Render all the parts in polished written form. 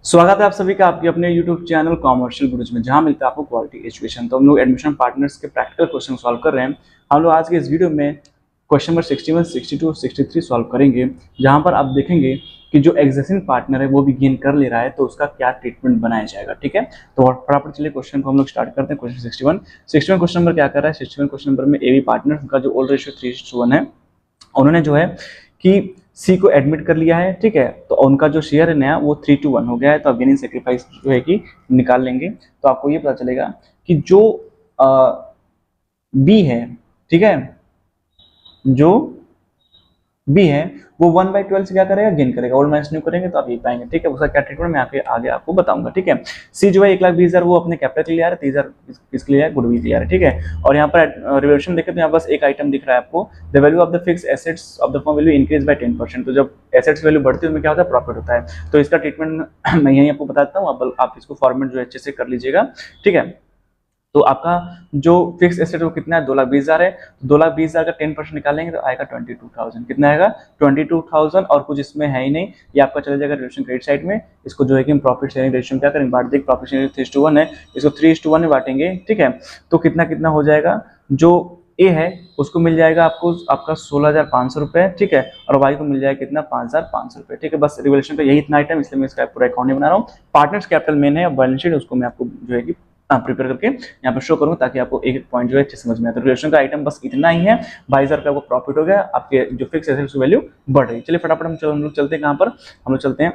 स्वागत है आप सभी का आपके अपने YouTube चैनल कॉमर्शियल गुरुज में, जहां मिलता है आपको क्वालिटी एजुकेशन। तो हम लोग एडमिशन पार्टनर्स के प्रैक्टिकल क्वेश्चन सॉल्व कर रहे हैं। हम लोग आज के इस वीडियो में क्वेश्चन नंबर 61, 62, 63 सॉल्व करेंगे, जहां पर आप देखेंगे कि जो एग्जिस्टिंग पार्टनर है वो भी गेन कर ले रहा है, तो उसका क्या ट्रीटमेंट बनाया जाएगा। ठीक है, तो फटाफट चलिए क्वेश्चन को हम लोग स्टार्ट करते हैं। क्वेश्चन 61 क्वेश्चन नंबर क्या कर रहा है? 61 क्वेश्चन नंबर में ए बी पार्टनर, उनका जो ओल्ड रेशियो 3:1 है, उन्होंने जो है कि सी को एडमिट कर लिया है। ठीक है, तो उनका जो शेयर है नया वो 3:1 हो गया है। तो आप गेनिंग सेक्रीफाइस जो है कि निकाल लेंगे, तो आपको ये पता चलेगा कि जो बी है, ठीक है, जो बी है वो 1/12 से क्या करेगा? गेन करेगा। ओल्ड माइनस न्यू करेंगे तो आप ये पाएंगे। ठीक है, उसका क्या ट्रीटमेंट मैं आगे आपको बताऊंगा। ठीक है, सी जो है 1,20,000 वो अपने कैपिटल के लिए आ रहा है, 30,000 किसके लिए है? गुडविल के लिए आ रहा है। ठीक है, और यहाँ पर रिवोल्यूशन देखें तो यहाँ बस एक आइटम दिख रहा है आपको, the value of the fix assets of the firm value increase by 10%। तो जब एसेट्स वैल्यू बढ़ती है उसमें क्या होता है? प्रॉफिट होता है। तो इसका ट्रीटमेंट मैं यही आपको बताता हूँ, आप इसको फॉर्मेट जो है अच्छे से कर लीजिएगा। ठीक है, तो आपका जो फिक्स एसेट वो कितना है? 2,20,000 है। 2,20,000 का 10% निकालेंगे तो आएगा 22,000। कितना आएगा? 22,000। और कुछ इसमें है ही नहीं, ये आपका चला जाएगा रिलेशन क्रेडिट साइड में। इसको जो है कि हम प्रॉफिट शेयरिंग रेशियो क्या करेंगे? बांट देंगे। प्रॉफिट शेयरिंग 3:1 है, इसको 3:1 में बांटेंगे। ठीक है, तो कितना कितना हो जाएगा? जो ए है उसको मिल जाएगा आपको आपका 16,500 रुपए। ठीक है, और वाई को मिल जाएगा कितना? 5,500 रुपए। ठीक है, बस रिवोल्यूशन का यही इतना आइटम, इसलिए मैं इसका पूरा अकाउंट नहीं बना रहा हूँ। पार्टनर्स कैपिटल मेन है, बैलेंस शीट उसको मैं आपको जो है कि प्रिपेयर करके यहाँ पर शो करूंगा, ताकि आपको एक एक पॉइंट जो है अच्छे समझ में आए। तो रिलेशन का आइटम बस इतना ही है। 22,000 का आपको प्रॉफिट हो गया, आपके जो फिक्स एसेट्स की वैल्यू बढ़ रही है। चलिए फटाफट हम लोग चलते हैं कहाँ पर? हम लोग चलते हैं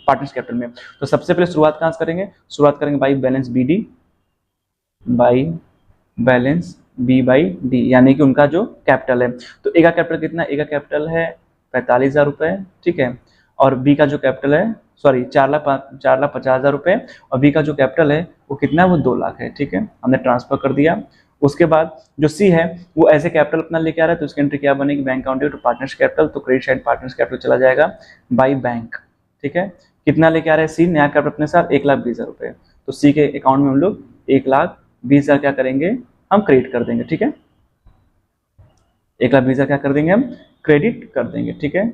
पार्टनर्स कैपिटल में। तो सबसे पहले शुरुआत कहाँ से करेंगे? शुरुआत करेंगे by balance B D, by balance B by D, यानी कि उनका जो कैपिटल है। तो ए का कैपिटल कितना? ए का कैपिटल है 45,000 रुपए। ठीक है, और बी का जो कैपिटल है, सॉरी 4,50,000 रुपए, और बी का जो कैपिटल है वो कितना है? वो 2 लाख है। ठीक है, हमने ट्रांसफर कर दिया। उसके बाद जो सी है वो ऐसे कैपिटल अपना लेके आ रहा है, तो उसकी एंट्री क्या बनेगी? Bank account to partners capital. तो क्रेडिट साइड पार्टनर्स कैपिटल चला जाएगा बाई बैंक। ठीक है, कितना लेके आ रहा है सी? नया कैपिटल अपने साथ 1,20,000 रुपए। तो सी के अकाउंट में हम लोग 1,20,000 क्या करेंगे? हम क्रेडिट कर देंगे। ठीक है, 1,20,000 क्या कर देंगे? हम क्रेडिट कर देंगे। ठीक है,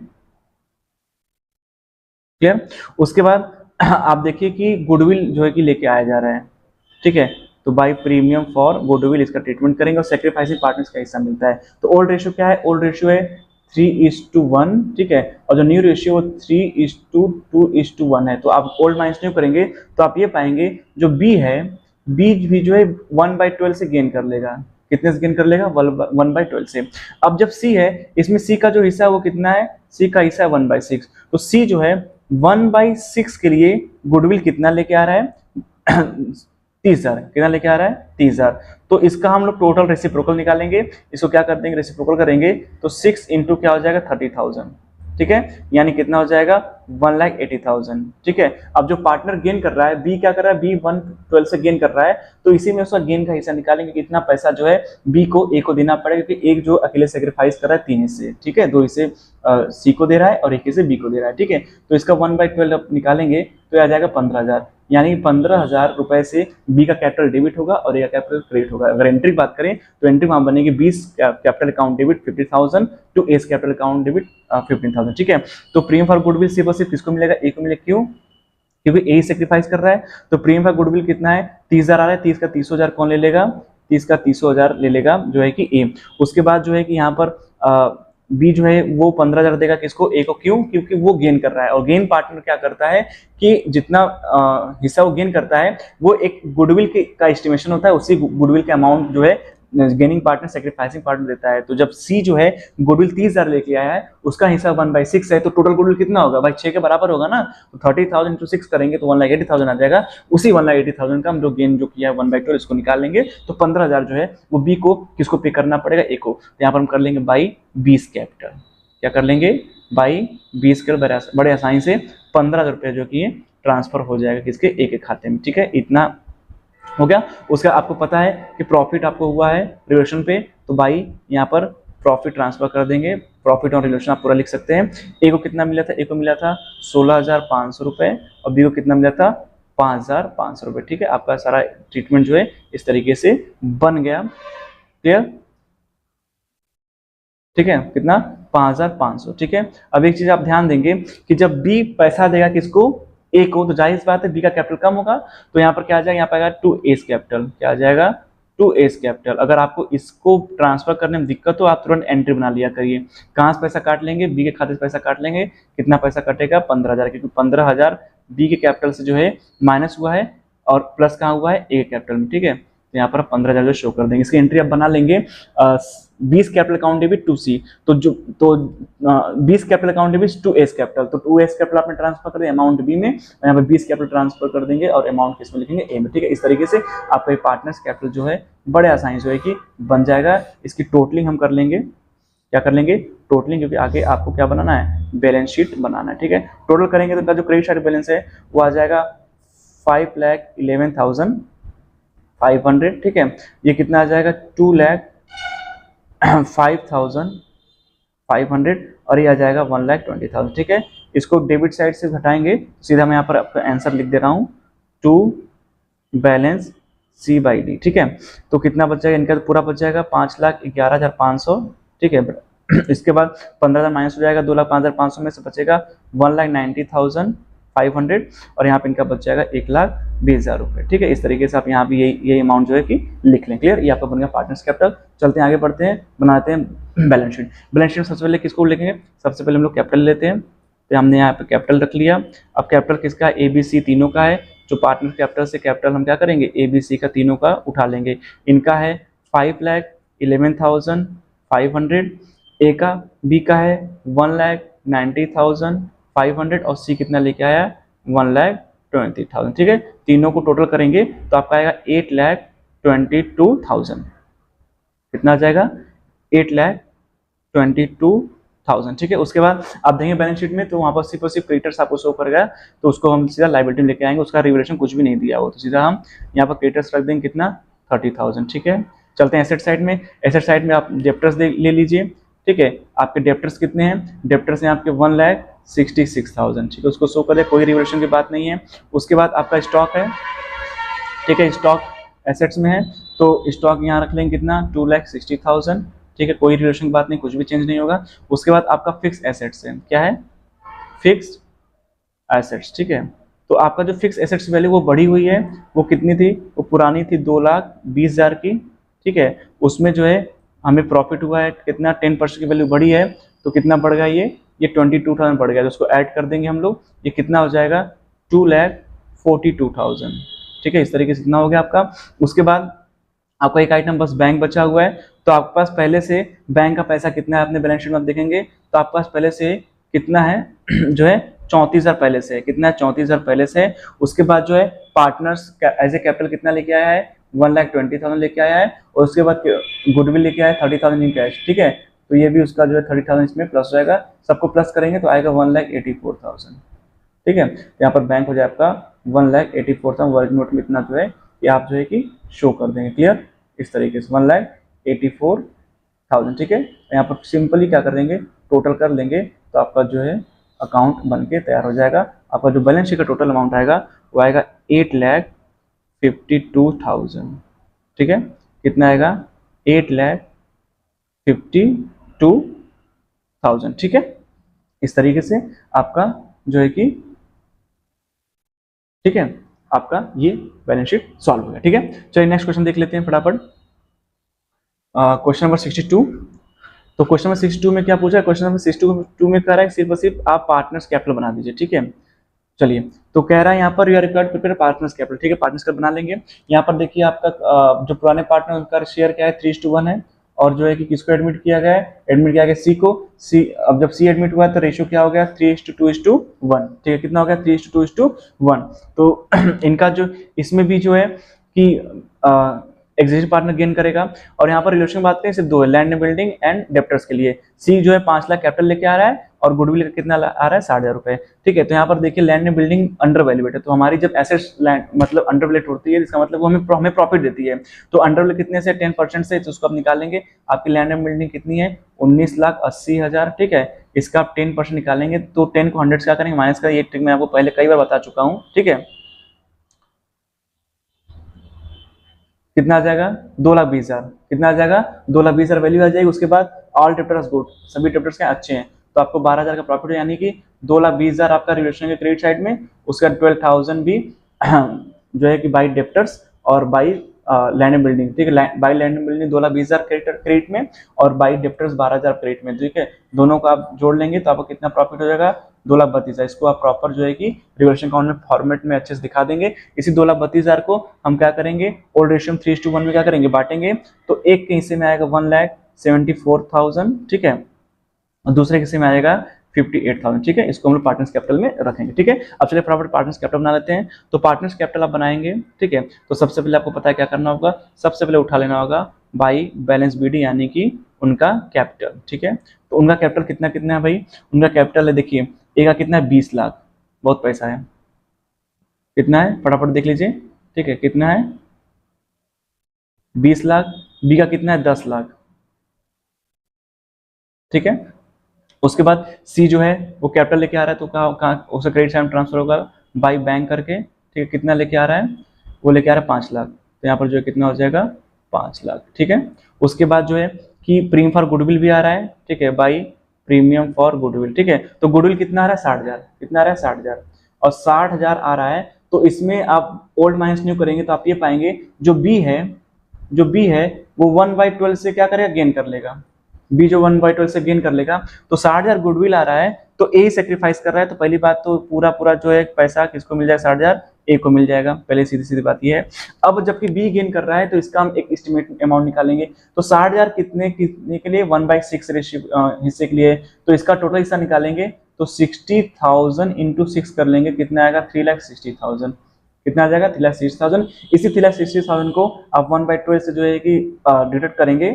क्लियर? उसके बाद आप देखिए कि गुडविल जो है कि लेके आया जा रहा है। ठीक है, तो बाई प्रीमियम फॉर गुडविल इसका ट्रीटमेंट करेंगे, और सेक्रीफाइसिंग पार्टनर्स का हिस्सा मिलता है। तो ओल्ड रेशियो क्या है? ओल्ड रेशियो है 3:1। ठीक है, और जो न्यू रेशियो 3:2:1 है। तो आप ओल्ड माइनस न्यू करेंगे तो आप ये पाएंगे जो बी है, बी भी जो है 1/12 से गेन कर लेगा। कितने से गेन कर लेगा? 1/12 से। अब जब सी है, इसमें सी का जो हिस्सा है वो कितना है? सी का हिस्सा है 1/6। तो सी जो है 1/6 के लिए गुडविल कितना लेके आ रहा है? 30,000। कितना लेके आ रहा है? 30,000। तो इसका हम लोग टोटल रेसिप्रोकल निकालेंगे। इसको क्या कर देंगे? रेसिप्रोकल करेंगे तो 6 इंटू क्या हो जाएगा? 30,000। ठीक है, यानी कितना हो जाएगा? 1,80,000। ठीक है, अब जो पार्टनर गेन कर रहा है, बी क्या कर रहा है? बी 1/12 से गेन कर रहा है, तो इसी में उसका गेन का हिस्सा निकालेंगे। कितना पैसा जो है बी को ए को देना पड़ेगा, क्योंकि एक जो अकेले सेक्रीफाइस कर रहा है 3 हिस्से। ठीक है, 2 हिस्से सी को दे रहा है और 1 हिस्से बी को दे रहा है। ठीक है, तो इसका 1/12 निकालेंगे तो आ जाएगा 15,000, यानी 15,000 रुपए से बी का कैपिटल डेबिट होगा और ए का कैपिटल क्रेडिट होगा। अगर एंट्री बात करें तो एंट्री वहां बनेगी 20 capital account debit 50,000 to S capital account debit 15,000। ठीक है, तो प्रीमियम फॉर गुडविल सिर्फ और सिर्फ किसको मिलेगा? ए को मिलेगा। क्यों? क्योंकि ए सेक्रीफाइस कर रहा है। तो प्रीमियम फॉर गुडविल कितना है? 30,000 आ रहा है। 30 का 30,000 कौन ले लेगा? 30 का 30,000 ले लेगा जो है कि ए। उसके बाद जो है कि यहाँ पर बी जो है वो 15,000 देगा किसको? ए को। क्यों? क्योंकि वो गेन कर रहा है, और गेन पार्टनर क्या करता है कि जितना हिस्सा वो गेन करता है वो एक गुडविल का एस्टिमेशन होता है, उसी गुडविल के अमाउंट जो है गेनिंग पार्टनर सेक्रीफाइसिंग पार्टनर देता है। तो जब सी जो है गुडविल 30,000 लेके आया है, उसका हिस्सा 1/6 है, तो टोटल गुडविल कितना होगा भाई? 6 के बराबर होगा ना। तो 30,000 इंटू 6 करेंगे तो 1,80,000 आ जाएगा। उसी 1,80,000 का हम जो गेन जो किया है 1/12 इसको निकाल लेंगे, तो 15,000 जो है वो बी को किसको पे करना पड़ेगा? ए को। तो यहाँ पर हम कर लेंगे बाई 20 कैपिटल। क्या कर लेंगे? By 20 capital. बड़े आसानी से 15,000 रुपये जो कि ट्रांसफर हो जाएगा किसके? ए के खाते में। ठीक है, इतना हो गया। उसका आपको पता है कि प्रॉफिट आपको हुआ है रिलेशन पे, तो बाई यहाँ पर प्रॉफिट ट्रांसफर कर देंगे। प्रॉफिट और रिलेशन आप पूरा लिख सकते हैं। ए को कितना मिला था? ए को मिला था 16,500 रुपए, और बी को कितना मिला था? 5,500 रुपए। ठीक है, आपका सारा ट्रीटमेंट जो है इस तरीके से बन गया। क्लियर? ठीक है, कितना? 5,500। ठीक है, अब एक चीज आप ध्यान देंगे कि जब बी पैसा देगा किसको? ए को, तो जाहिर सी बात है बी का कैपिटल कम होगा, तो यहाँ पर क्या आ जाएगा, यहाँ पर आएगा 2 एस कैपिटल, क्या आ जाएगा 2 एस कैपिटल। अगर आपको इसको ट्रांसफर करने में दिक्कत हो आप तुरंत एंट्री बना लिया करिए। कहाँ से पैसा काट लेंगे, बी के खाते से पैसा काट लेंगे, कितना पैसा कटेगा 15,000, क्योंकि 15,000 बी के कैपिटल से जो है माइनस हुआ है और प्लस कहाँ हुआ है ए के कैपिटल में, ठीक है। तो यहाँ पर 15,000 शो कर देंगे, इसकी एंट्री आप बना लेंगे। 20 कैपिटल अकाउंट डेबिट 2C, तो 20 capital account debit 2S capital, तो 2S कैपिटल आपने ट्रांसफर कर दिया अमाउंट बी में, और यहाँ पर 20 कैपिटल ट्रांसफर कर देंगे और अमाउंट किसमें लिखेंगे, ए में, ठीक है। इस तरीके से आपका ये पार्टनर्स कैपिटल जो है बड़े आसानी से कि बन जाएगा। इसकी टोटलिंग हम कर लेंगे, क्या कर लेंगे, टोटलिंग, क्योंकि आगे आपको क्या बनाना है, बैलेंस शीट बनाना है, ठीक है। टोटल करेंगे तो इनका जो क्रेडिट साइड बैलेंस है वो आ जाएगा 5,11,500, ठीक है। ये कितना आ जाएगा 2,05,500 और ये आ जाएगा 1,20,000, ठीक है। इसको डेबिट साइड से घटाएंगे, सीधा मैं यहाँ पर आपका आंसर लिख दे रहा हूँ, to balance C by D, ठीक है। तो कितना बच जाएगा, इनका तो पूरा बच जाएगा 5,11,500, ठीक है। इसके बाद 15,000 माइनस हो जाएगा, 2,05,500 में से बचेगा 1,90,500 और यहाँ पे इनका बच जाएगा 1,20,000 रुपये, ठीक है। इस तरीके से आप यहाँ भी ये अमाउंट जो है कि लिख लें, क्लियर। ये आपका बन गया पार्टनर्स कैपिटल। चलते हैं आगे बढ़ते हैं, बनाते हैं बैलेंस शीट। बैलेंस शीट में सबसे पहले किसको लिखेंगे, सबसे पहले हम लोग कैपिटल लेते हैं, तो हमने यहाँ पे कैपिटल रख लिया। अब कैपिटल किसका, ए बी सी तीनों का है, जो पार्टनर कैपिटल से कैपिटल हम क्या करेंगे, ए बी सी का तीनों का उठा लेंगे। इनका है 5,11,500, ए का, बी का है 1,90,500 और सी कितना लेके आया 1,20,000, ठीक है। तीनों को टोटल करेंगे तो आपका आएगा 8,22,000, कितना आ जाएगा 8,22,000, ठीक है। उसके बाद आप देंगे बैलेंस शीट में तो वहाँ पर सिर्फ और सिर्फ क्रेडिटर्स आपको शो करेगा, तो उसको हम सीधा लायबिलिटी में लेके आएंगे, उसका रिवलेशन कुछ भी नहीं दिया हो, तो सीधा हम यहाँ पर क्रेडिटर्स रख देंगे कितना 30,000, ठीक है। चलते हैं एसेट साइड में। एसेट साइड में आप डेप्टर्स ले लीजिए, ठीक है। आपके डेप्टर्स कितने हैं, डेप्टर्स हैं आपके 1,66,000, ठीक है। उसको शो करें, कोई रिवलेशन की बात नहीं है। उसके बाद आपका स्टॉक है, ठीक है, स्टॉक एसेट्स में है तो स्टॉक यहाँ रख लेंगे कितना 2,60,000, ठीक है। कोई रिलेशन की बात नहीं, कुछ भी चेंज नहीं होगा। उसके बाद आपका फिक्स एसेट्स है, क्या है, फिक्स एसेट्स, ठीक है। तो आपका जो फिक्स एसेट्स वैल्यू वो बढ़ी हुई है, वो कितनी थी, वो पुरानी थी 2,20,000 की, ठीक है। उसमें जो है हमें प्रॉफिट हुआ है कितना 10% की वैल्यू बढ़ी है, तो कितना बढ़ गया ये 22,000 बढ़ गया, तो उसको ऐड कर देंगे हम लोग, ये कितना हो जाएगा 2,42,000, ठीक है। इस तरीके से कितना हो गया आपका। उसके बाद आपका एक आइटम बस बैंक बचा हुआ है, तो आपके पास पहले से बैंक का पैसा कितना है अपने बैलेंस शीट में आप देखेंगे तो आपके पास पहले से कितना है जो है 34,000 पहले से है, कितना है 34,000 पहले से है। उसके बाद जो है पार्टनर्स एज ए कैपिटल कितना लेके आया है 1,20,000 लेके आया है, और उसके बाद गुडविल लेके आया है 30,000 इन कैश, ठीक है। तो ये भी उसका जो है 30,000 इसमें प्लस हो जाएगा, सबको प्लस करेंगे तो आएगा 1,84,000, ठीक है। यहाँ पर बैंक हो जाए आपका 1,84,000, वर्ग नोट में इतना जो है ये आप जो है कि शो कर देंगे, क्लियर। इस तरीके से 1,84,000, ठीक है। यहाँ पर सिंपली क्या कर देंगे, टोटल कर लेंगे तो आपका जो है अकाउंट बन के तैयार हो जाएगा। आपका जो बैलेंस शीट का टोटल अमाउंट आएगा वो आएगा 8,52,000, ठीक है। कितना आएगा 8,52,000, ठीक है। इस तरीके से आपका जो है कि, ठीक है, आपका ये बैलेंस शीट सॉल्व हो गया, ठीक है। चलिए नेक्स्ट क्वेश्चन देख लेते हैं फटाफट। Question number 62। तो क्वेश्चन नंबर 62 में क्या पूछा है, क्वेश्चन नंबर 62 में कह रहा है सिर्फ और सिर्फ आप पार्टनर्स कैपिटल बना दीजिए, ठीक है। चलिए, तो कह रहा है यहाँ पर you are required to prepare partners capital, ठीक है। पार्टनर्स कैपिटल बना लेंगे। यहाँ पर देखिए आपका जो पुराने पार्टनर उनका शेयर क्या है 3:1 है, और जो है कि किसको एडमिट किया गया है, एडमिट किया गया सी को। सी, अब जब सी एडमिट हुआ है तो रेशियो क्या हो गया 3:2:1, ठीक है। कितना हो गया 3:2:1। तो इनका जो इसमें भी जो है कि एग्जिस्टिंग पार्टनर गेन करेगा। और यहाँ पर रिलेशन बात करें सिर्फ दो है, लैंड बिल्डिंग एंड डेप्टर्स के लिए। सी जो है 5 लाख कैपिटल लेके आ रहा है और गुडविल कितना आ रहा है 60,000 रुपए, ठीक है। तो यहाँ पर देखिए land and building under valuate है, तो हमारी जब एसेट्स लैंड मतलब अंडर वैल्यूएट होती है इसका मतलब वो हमें प्रॉफिट देती है। तो अंडर वैल्यू कितने से 10% से, तो उसको आप निकालेंगे। आपकी लैंड एंड बिल्डिंग कितनी है 19,80,000, ठीक है। इसका आप 10% निकालेंगे तो 10 को 100 से क्या करेंगे माइनस का, ये ट्रिक मैं आपको पहले कई बार बता चुका हूँ, ठीक है। कितना आ जाएगा 2,20,000, कितना आ जाएगा 2,20,000 वैल्यू आ जाएगी। उसके बाद ऑल डेप्टर्स गुड, सभी डेप्टर्स के अच्छे हैं, तो आपको 12,000 का प्रॉफिट है, यानी कि 2,20,000 आपका रिवैल्यूएशन के क्रेडिट साइड में, उसका 12,000 भी जो है कि बाई डेप्टर्स और बाई लैंड एंड बिल्डिंग, ठीक है। By land and building 2,20,000 credit में और बाई डेप्टर्स 12,000 क्रेडिट में, ठीक है। दोनों को आप जोड़ लेंगे तो आपको कितना प्रॉफिट हो जाएगा, 2,32,000। इसको आप प्रॉपर जो है कि रिवैल्यूएशन अकाउंट में फॉर्मेट में अच्छे से दिखा देंगे। इसी 2,32,000 को हम क्या करेंगे, ओल्ड रेशियो 3:1 में क्या करेंगे, बांटेंगे। तो एक के हिस्से में आएगा 1,74,000, ठीक है, और दूसरे किस्से में आएगा 58,000, ठीक है। इसको हम लोग पार्टनर्स कैपिटल में रखेंगे, ठीक है। अब चलिए फटाफट पार्टनर्स कैपिटल बना लेते हैं। तो पार्टनर्स कैपिटल आप बनाएंगे, ठीक है। तो सबसे पहले आपको पता है क्या करना होगा, सबसे पहले उठा लेना होगा बाई बैलेंस बीडी, यानी कि उनका कैपिटल, ठीक है। तो उनका कैपिटल कितना कितना है भाई, उनका कैपिटल है, देखिए ए का कितना है 20 लाख, बहुत पैसा है। कितना है फटाफट देख लीजिए, ठीक है, कितना है 20 लाख। बी का कितना है 10 लाख, ठीक है। उसके बाद सी जो है वो कैपिटल लेके आ रहा है, तो कहाँ उसे क्रेडिट साइड में ट्रांसफर होगा बाई बैंक करके, ठीक है। कितना लेके आ रहा है, वो लेके आ रहा है 5 लाख, तो यहाँ पर जो है कितना हो जाएगा 5 लाख, ठीक है। उसके बाद जो है कि प्रीमियम फॉर गुडविल भी आ रहा है, ठीक है, बाई प्रीमियम फॉर गुडविल, ठीक है। तो गुडविल कितना आ रहा है 60,000, कितना आ रहा है 60,000, और 60,000 आ रहा है। तो इसमें आप ओल्ड माइनस न्यू करेंगे तो आप ये पाएंगे जो बी है, जो बी है वो 1/12 से क्या करेगा, गेन कर लेगा। बी जो 1/12 से गेन कर लेगा, तो 60,000 गुडविल आ रहा है, तो ए सेक्रीफाइस कर रहा है। तो पहली बात तो पूरा पूरा जो है पैसा किसको मिल जाएगा, 60,000 ए को मिल जाएगा, पहले सीधी सीधी बात ये है। अब जबकि बी गेन कर रहा है तो इसका हम एक एस्टिमेट अमाउंट निकालेंगे। तो 60,000 कितने कितने के लिए, 1/6 रेशियो हिस्से के लिए, तो इसका टोटल हिस्सा निकालेंगे। तो 60,000 इंटू 6 कर लेंगे, कितना आएगा 3,60,000, कितना आ जाएगा 3,60,000। इसी 3,60,000 को आप 1/12 से जो है कि डिडक्ट करेंगे,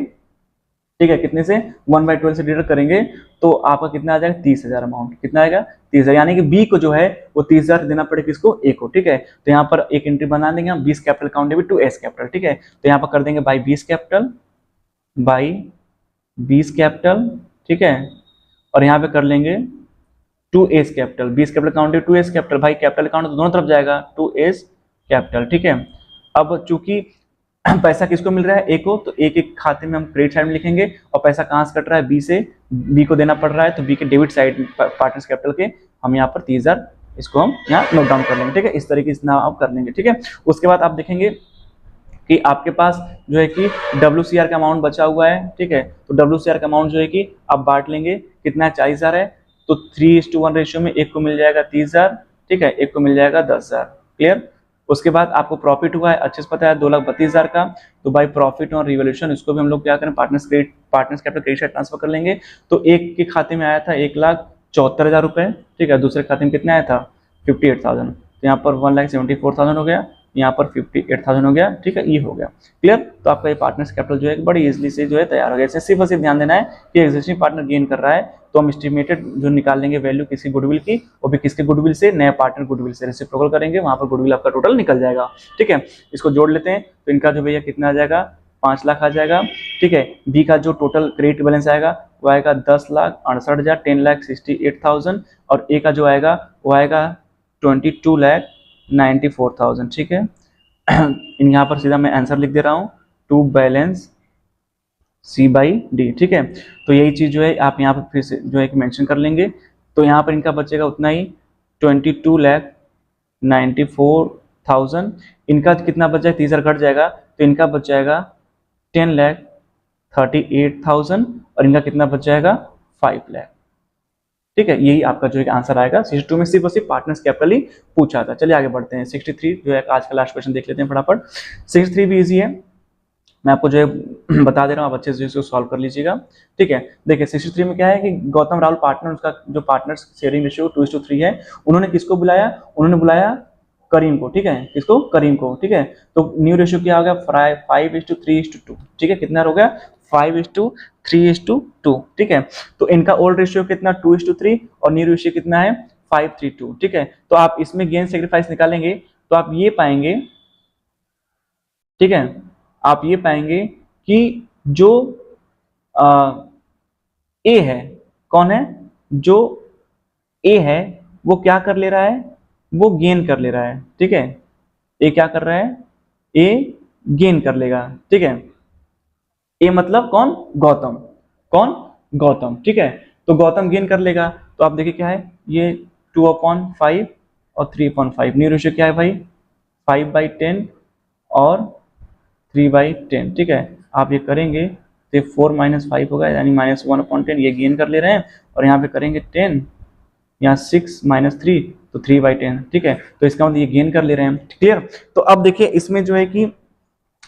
ठीक है, कितने से 1/12 से डिडक्ट करेंगे, तो आपका कितना आ जाएगा 30,000 अमाउंट, कितना आएगा 30,000, यानी कि बी को जो है वो 30,000 देना पड़ेगा किसको, ए को, ठीक है। तो यहाँ पर एक एंट्री बना देंगे हम, 20 capital countable to S capital, ठीक है। तो यहाँ पर कर देंगे बाई 20 कैपिटल, बाई 20 कैपिटल, ठीक है, और यहाँ पे कर लेंगे to S capital, 20 capital countable to S capital, by capital account तो दोनों तरफ जाएगा, टू एस कैपिटल, ठीक है। अब चूंकि पैसा किसको मिल रहा है, ए को, तो ए के खाते में हम क्रेडिट साइड में लिखेंगे, और पैसा कहाँ से कट रहा है, बी से, बी को देना पड़ रहा है, तो बी के डेबिट साइड पार्टनर्स कैपिटल के हम यहाँ पर 30,000 इसको हम यहाँ नोट डाउन कर लेंगे, ठीक है। इस तरीके से आप कर लेंगे, ठीक है। उसके बाद आप देखेंगे कि आपके पास जो है कि WCR का अमाउंट बचा हुआ है, ठीक है। तो WCR का अमाउंट जो है कि आप बांट लेंगे, कितना है 40,000 है, तो 3:1 रेशियो में एक को मिल जाएगा 30,000, ठीक है, एक को मिल जाएगा 10,000, क्लियर। उसके बाद आपको प्रॉफिट हुआ है, अच्छे से पता है 2,32,000 का, तो बाई प्रॉफिट और रिवोल्यूशन इसको भी हम लोग क्या करें, partners capital credit side transfer कर लेंगे। तो एक के खाते में आया था 1,74,000 रुपए, ठीक है, दूसरे खाते में कितना आया था 58,000, तो यहाँ पर 1,74,000 हो गया, यहाँ पर 58,000 हो गया, ठीक है, ये हो गया, क्लियर। तो आपका ये पार्टनर्स कैपिटल जो है बड़ी इजीली से जो है तैयार हो गया। सिर्फ और सिर्फ ध्यान देना है कि एग्जिस्टिंग पार्टनर गेन कर रहा है, तो हम एस्टिमेटेड जो निकाल लेंगे वैल्यू किसी गुडविल की, वो भी किसके गुडविल से, नया पार्टनर गुडविल से रेसिप्रोकल करेंगे, वहां पर गुडविल आपका टोटल निकल जाएगा, ठीक है। इसको जोड़ लेते हैं, तो इनका जो भैया कितना आ जाएगा 5 लाख आ जाएगा, ठीक है। बी का जो टोटल क्रेडिट बैलेंस आएगा वो आएगा 10,68,000, 10,68,000, और ए का जो आएगा वो आएगा 22,94,000, ठीक है। यहाँ पर सीधा मैं आंसर लिख दे रहा हूँ, टू बैलेंस C/D, ठीक है। तो यही चीज जो है आप यहाँ पर फिर से जो है मेंशन कर लेंगे। तो यहाँ पर इनका बचेगा उतना ही 22,94,000, इनका कितना बच जाएगा, 30,000 कट जाएगा, तो इनका बच जाएगा 10,38,000, और इनका कितना बच जाएगा 5 लाख, ठीक है। यही आपका जो है आंसर आएगा। 62 में सिर्फ और सिर्फ पार्टनर्स कैपिटल ही पूछा था। चलिए आगे बढ़ते हैं। 63 जो है आज का लास्ट क्वेश्चन देख लेते हैं फटाफट। 63 भी इजी है, मैं आपको जो है बता दे रहा हूँ, आप अच्छे से इसको सॉल्व कर लीजिएगा, ठीक है। देखिए 63 में क्या है कि गौतम राहुल पार्टनर, उसका जो पार्टनर्स शेयरिंग रेशियो 2:3 है, उन्होंने किसको बुलाया, उन्होंने बुलाया करीम को, ठीक है, किसको, करीम को, ठीक है। तो न्यू रेशियो क्या हो गया 5:3:2, ठीक है, कितना हो गया 5:3:2, ठीक है। तो इनका ओल्ड रेशियो कितना 2:3 और न्यू रेशियो कितना है 5:3:2, ठीक है। तो आप इसमें गेन सेक्रीफाइस निकालेंगे तो आप ये पाएंगे, ठीक है, आप ये पाएंगे कि जो ए है, कौन है, जो ए है वो क्या कर ले रहा है, वो गेन कर ले रहा है, ठीक है। ए क्या कर रहा है, ए गेन कर लेगा, ठीक है। ए मतलब कौन, गौतम, कौन, गौतम, ठीक है। तो गौतम गेन कर लेगा। तो आप देखिए क्या है, ये 2/5 और 3/5, न्यू रेशियो क्या है भाई, 5/10 और 3/10, ठीक है। आप ये करेंगे तो 4 - 5 होगा, यानी -1/10, ये गेन कर ले रहे हैं। और यहाँ पे करेंगे 10, यहाँ 6 - 3 तो 3/10, ठीक है। तो इसका मतलब ये गेन कर ले रहे हैं, क्लियर। तो अब देखिए इसमें जो है कि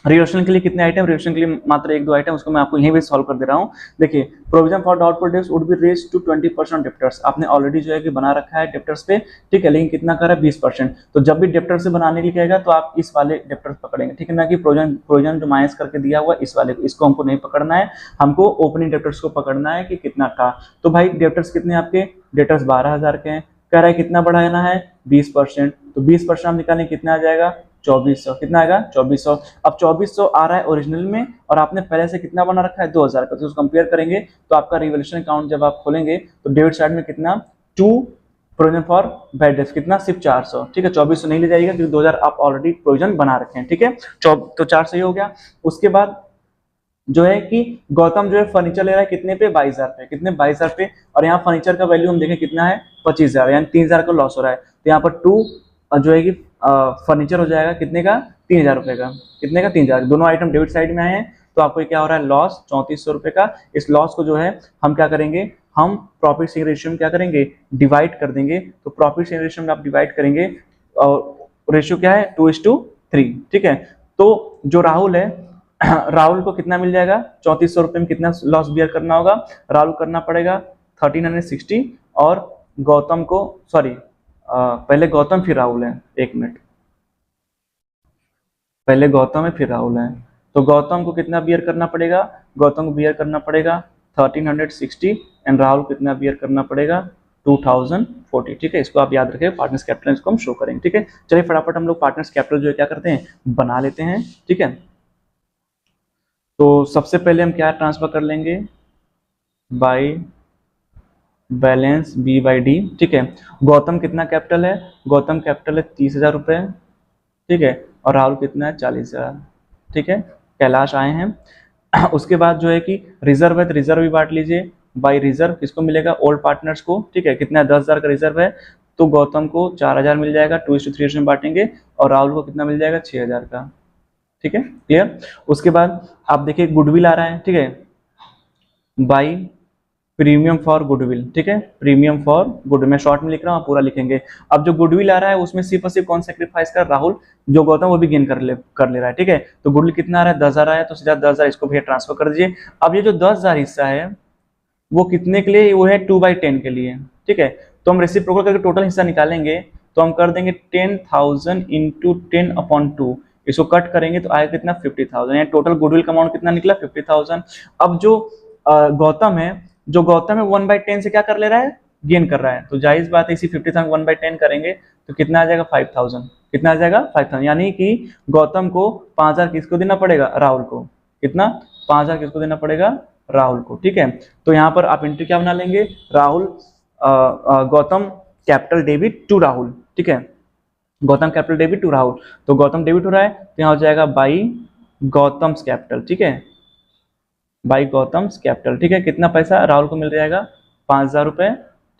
रिलेशन के लिए कितने आइटम, रिलेशन के लिए मात्र 1-2 आइटम, उसको मैं आपको यहीं पे सॉल्व कर दे रहा हूँ। देखिए provision for doubtful debts would be raised to 20% debtors, आपने ऑलरेडी जो है कि बना रखा है डेप्टर्स पे, ठीक है, लेकिन कितना कर रहा है 20%। तो जब भी डेप्टर से बनाने के लिए कहेगा तो आप इस वाले डेप्टर्स पकड़ेंगे, ठीक है, ना कि प्रोविजन जो माइनस करके दिया हुआ इस वाले को, इसको हमको नहीं पकड़ना है, हमको ओपनिंग डेप्टर्स को पकड़ना है कि कितना था। तो भाई डेप्टर्स कितने आपके, डेप्टर्स 12,000 के हैं, कह रहा है कितना बढ़ाना है 20%, तो 20% आप निकालें कितना आ जाएगा 2400, कितना आएगा 2400। अब 2400 आ रहा है ओरिजिनल में, और आपने पहले से कितना बना रखा है 2000 का, तो उसको कंपेयर करेंगे तो आपका रिवोल्यूशन अकाउंट जब आप खोलेंगे तो डेबिट साइड में कितना 2 प्रोविजन फॉर बैड डेट्स कितना सिर्फ 400, ठीक है, 2400 नहीं ले जाएगा क्योंकि 2000 आप ऑलरेडी प्रोविजन बना रखे हैं, ठीक है। तो 400 ही हो गया। उसके बाद जो है कि गौतम जो है फर्नीचर ले रहा है कितने पे 22,000 पे, कितने 22,000 पे, और यहाँ फर्नीचर का वैल्यू हम देखें कितना है 25,000, यानी 3,000 का लॉस हो रहा है। तो यहाँ पर 2 जो है कि फर्नीचर हो जाएगा कितने का 3,000 रुपए का, कितने का 3,000, दोनों आइटम डेबिट साइड में आए हैं। तो आपको क्या हो रहा है लॉस 3400 रुपए का। इस लॉस को जो है हम क्या करेंगे, हम प्रॉफिट शेयरिंग रेशियो में क्या करेंगे डिवाइड कर देंगे। तो प्रॉफिट शेयरिंग रेशियो में आप डिवाइड करेंगे और रेशियो क्या है 2:3, ठीक है। तो जो राहुल है राहुल को कितना मिल जाएगा 3400 रुपए में, कितना लॉस बियर करना होगा, राहुल करना पड़ेगा 1360, और गौतम को सॉरी पहले गौतम फिर राहुल है, एक मिनट, पहले गौतम है फिर राहुल है। तो गौतम को कितना बियर करना पड़ेगा, गौतम को बियर करना पड़ेगा 1360, एंड राहुल कितना बियर करना पड़ेगा 2040, ठीक है। इसको आप याद रखें, पार्टनर्स कैपिटल इसको हम शो करेंगे, ठीक है। चलिए फटाफट हम लोग पार्टनर्स कैपिटल जो है क्या करते हैं बना लेते हैं, ठीक है। तो सबसे पहले हम क्या ट्रांसफर कर लेंगे बाय बैलेंस B/D, ठीक है। गौतम कितना कैपिटल है, गौतम कैपिटल है 30,000 रुपए, ठीक है, और राहुल कितना है 40,000, ठीक है। कैलाश आए हैं उसके बाद जो है कि रिजर्व है तो रिजर्व भी बांट लीजिए बाय रिजर्व, किसको मिलेगा ओल्ड पार्टनर्स को, ठीक है, कितना 10,000 का रिजर्व है, तो गौतम को 4,000 मिल जाएगा, 2:3 में बांटेंगे, और राहुल को कितना मिल जाएगा 6,000 का, ठीक है, क्लियर। उसके बाद आप देखिए गुडविल आ रहा है, ठीक है, बाई प्रीमियम फॉर गुडविल, ठीक है, प्रीमियम फॉर गुडविल, मैं शॉर्ट में लिख रहा हूँ पूरा लिखेंगे। अब जो गुडविल आ रहा है उसमें सिर्फ और सिर्फ कौन सेक्रीफाइस कर राहुल, जो गौतम वो भी गेन कर ले रहा है, ठीक है। तो गुडविल कितना आ रहा है 10,000 आया, तो सीधा 10,000 इसको भी ट्रांसफर कर दीजिए। अब ये जो 10,000 हिस्सा है वो कितने के लिए, वो है 2/10 के लिए, ठीक है। तो हम रेसिप्रोकल करके टोटल हिस्सा निकालेंगे, तो हम कर देंगे 10,000 इंटू 10/2, इसको कट करेंगे तो आएगा कितना 50,000, यानी टोटल गुडविल का अमाउंट कितना निकला 50,000। अब जो गौतम है, जो गौतम है 1/10 से क्या कर ले रहा है गेन कर रहा है, तो जायज बात है इसी 50,000 1/10 करेंगे तो कितना आ जाएगा 5,000, कितना आ जाएगा 5,000, यानी कि गौतम को 5,000 किसको देना पड़ेगा राहुल को, कितना 5,000 किसको देना पड़ेगा राहुल को, ठीक है। तो यहाँ पर आप एंट्री क्या बना लेंगे, Rahul Gautam capital debit to Rahul, ठीक है, Gautam capital debit to Rahul. तो गौतम डेबिट हो रहा है तो यहाँ हो जाएगा बाई गौतम्स कैपिटल, ठीक है, बाई गौतम्स कैपिटल, ठीक है। कितना पैसा राहुल को मिल जाएगा 5,000 रुपए,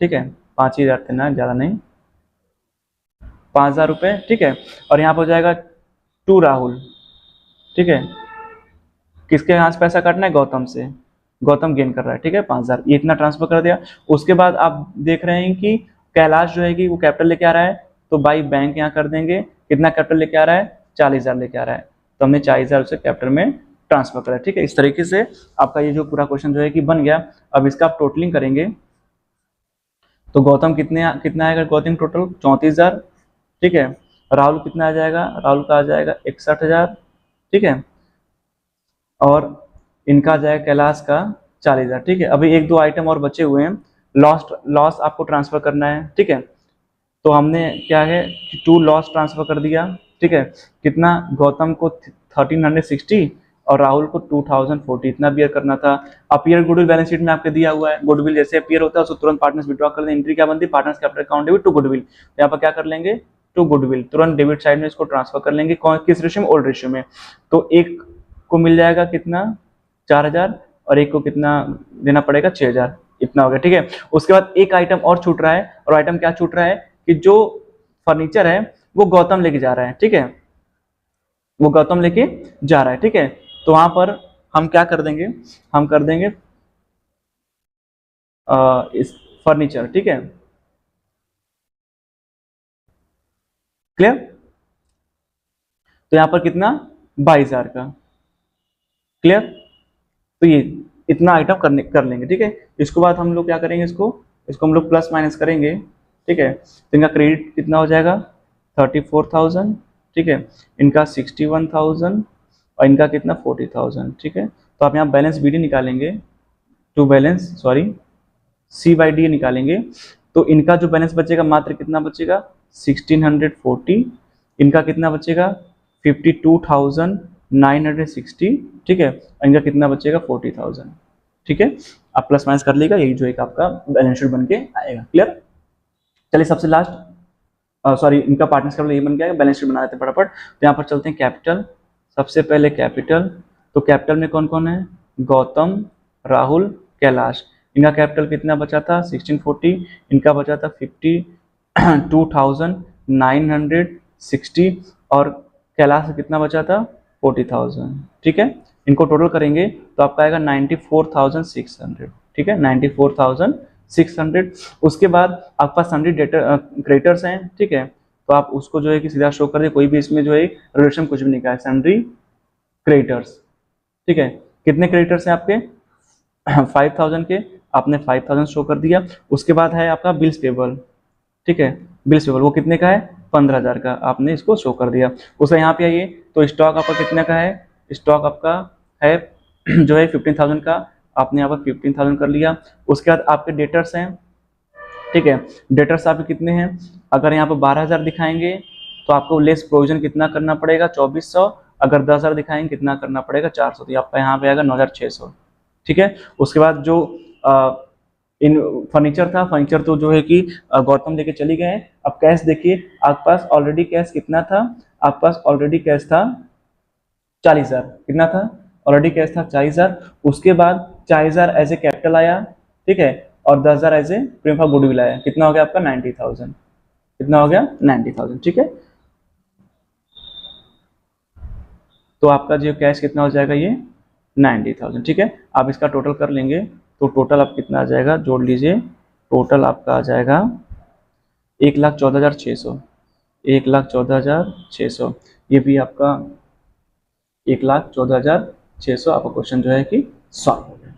ठीक है, 5,000 थे ना, ज्यादा नहीं, 5,000 रुपए, ठीक है। और यहाँ पर हो जाएगा टू राहुल, ठीक है, किसके यहाँ से पैसा काटना है गौतम से, गौतम गेन कर रहा है, ठीक है 5,000, ये इतना ट्रांसफर कर दिया। उसके बाद आप देख रहे हैं कि कैलाश जो है कि वो कैपिटल लेके आ रहा है, तो बाई बैंक यहाँ कर देंगे, कितना कैपिटल लेके आ रहा है 40,000 लेके आ रहा है, तो हमने 40,000 उसे कैपिटल में ट्रांसफर करा, ठीक है। इस तरीके से आपका ये जो पूरा क्वेश्चन जो है कि बन गया। अब इसका आप टोटलिंग करेंगे तो गौतम कितना आएगा, गौतम टोटल 34,000, ठीक है, राहुल कितना आ जाएगा, राहुल का आ जाएगा 61,000, ठीक है, और इनका आ जाएगा कैलाश का 40,000, ठीक है। अभी 1-2 आइटम और बचे हुए हैं, लॉस आपको ट्रांसफर करना है, ठीक है। तो हमने क्या है कि 2 लॉस ट्रांसफर कर दिया, ठीक है, कितना गौतम को 1360 और राहुल को 2040, इतना बियर करना था। अपीयर गुडविल बैलेंस शीट में आपके दिया हुआ है, गुडविल जैसे अपीयर होता है उसको तुरंत पार्टनर्स विड्रॉ कर दें, एंट्री क्या बनती है partners capital account debit to goodwill, यहाँ पर क्या कर लेंगे टू गुडविल, तुरंत डेबिट साइड में इसको ट्रांसफर कर लेंगे, किस रेशियो में ओल्ड रेशियो में। तो एक को मिल जाएगा कितना 4,000 और एक को कितना देना पड़ेगा 6,000, इतना हो गया, ठीक है। उसके बाद एक आइटम और छूट रहा है, और आइटम क्या छूट रहा है कि जो फर्नीचर है वो गौतम लेके जा रहा है, ठीक है, वो गौतम लेके जा रहा है, ठीक है। तो वहां पर हम क्या कर देंगे, हम कर देंगे इस फर्नीचर, ठीक है, क्लियर। तो यहाँ पर कितना, 22,000 का, क्लियर। तो ये इतना आइटम कर लेंगे, ठीक है। इसके बाद हम लोग क्या करेंगे, इसको इसको हम लोग प्लस माइनस करेंगे, ठीक है। तो इनका क्रेडिट कितना हो जाएगा, 34,000, ठीक है। इनका 61,000 और इनका कितना 40,000, ठीक है। तो आप यहाँ बैलेंस बी डी निकालेंगे, to balance sorry C by D निकालेंगे। तो इनका जो बैलेंस बचेगा मात्र कितना बचेगा, 1640। इनका कितना बचेगा, 52,960, ठीक है। इनका कितना बचेगा, 40,000, ठीक है। आप प्लस माइनस कर लीजिएगा, यही जो एक आपका बैलेंस शीट बन के आएगा, क्लियर। चलिए सबसे लास्ट, सॉरी इनका पार्टनर्स का ये बन गया, बैलेंस शीट बना देते हैं फटाफट। तो यहाँ पर चलते हैं कैपिटल, सबसे पहले कैपिटल। तो कैपिटल में कौन कौन है, गौतम, राहुल, कैलाश। इनका कैपिटल कितना बचा था, 1640। इनका बचा था 52,960, और कैलाश से कितना बचा था, 40,000, ठीक है। इनको टोटल करेंगे तो आपका आएगा 94,600, ठीक है, 94,600। उसके बाद आपके पास सन्ड्री डेटर क्रेडिटर्स हैं, ठीक है। तो आप उसको जो है कि सीधा शो कर दे, कोई भी इसमें जो है रिलेशन कुछ भी नहीं कहा, सन्ड्री क्रेडिटर्स, ठीक है। कितने क्रेडिटर्स हैं आपके, 5,000 के, आपने 5,000 शो कर दिया। उसके बाद है आपका बिल्स पेबल, ठीक है, बिल्स पेबल वो कितने का है, 15,000 का, आपने इसको शो कर दिया। उसका यहाँ पे आइए, तो स्टॉक आपका कितने का है, स्टॉक आपका है जो है 15,000 का, आपने यहाँ पर 15,000 कर लिया। उसके बाद आपके डेटर्स हैं, ठीक है, डेटर्स आपके कितने हैं, अगर यहाँ पर 12,000 दिखाएंगे तो आपको लेस प्रोविजन कितना करना पड़ेगा, 2,400। अगर 10,000 दिखाएंगे कितना करना पड़ेगा, 400। तो आपका यहाँ पे आएगा 9,600, ठीक है। उसके बाद जो इन फर्नीचर था, फर्नीचर तो जो है कि गौतम लेके चली गए हैं। अब कैश देखिए, आपके पास ऑलरेडी कैश कितना था, आपके पास ऑलरेडी कैश था 40,000, कितना था, ऑलरेडी कैश था 40,000। उसके बाद 40,000 एज ए कैपिटल आया, ठीक है, और 10,000 as a premium for goodwill आया, कितना हो गया आपका 90,000, कितना हो गया 90,000, ठीक है। तो आपका जो कैश कितना हो जाएगा, ये 90,000, ठीक है। आप इसका टोटल कर लेंगे तो टोटल आप कितना आ जाएगा, जोड़ लीजिए, टोटल आपका आ जाएगा 1,14,600, 1,14,600। ये भी आपका 1,14,600 आपका क्वेश्चन जो है कि सॉल्व हो गया।